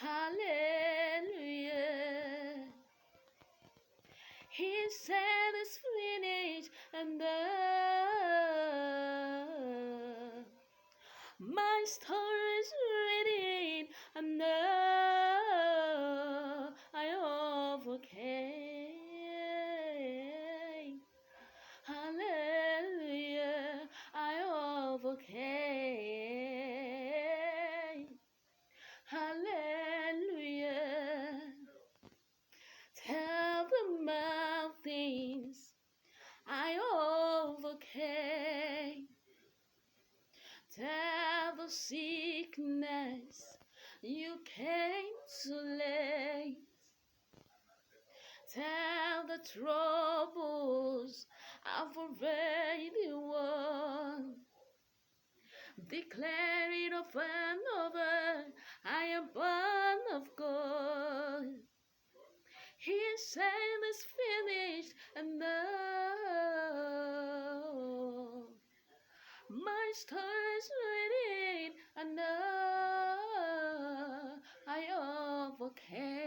Hallelujah. He said it's finished, and my story is written, and I overcame. Hallelujah, I overcame. Hallelujah. Tell the mountains I overcame. Tell the sickness you came too late. Tell the troubles I've already won. Declare it over and over, I am born of God. He said it's finished, and my story is written, and I overcame.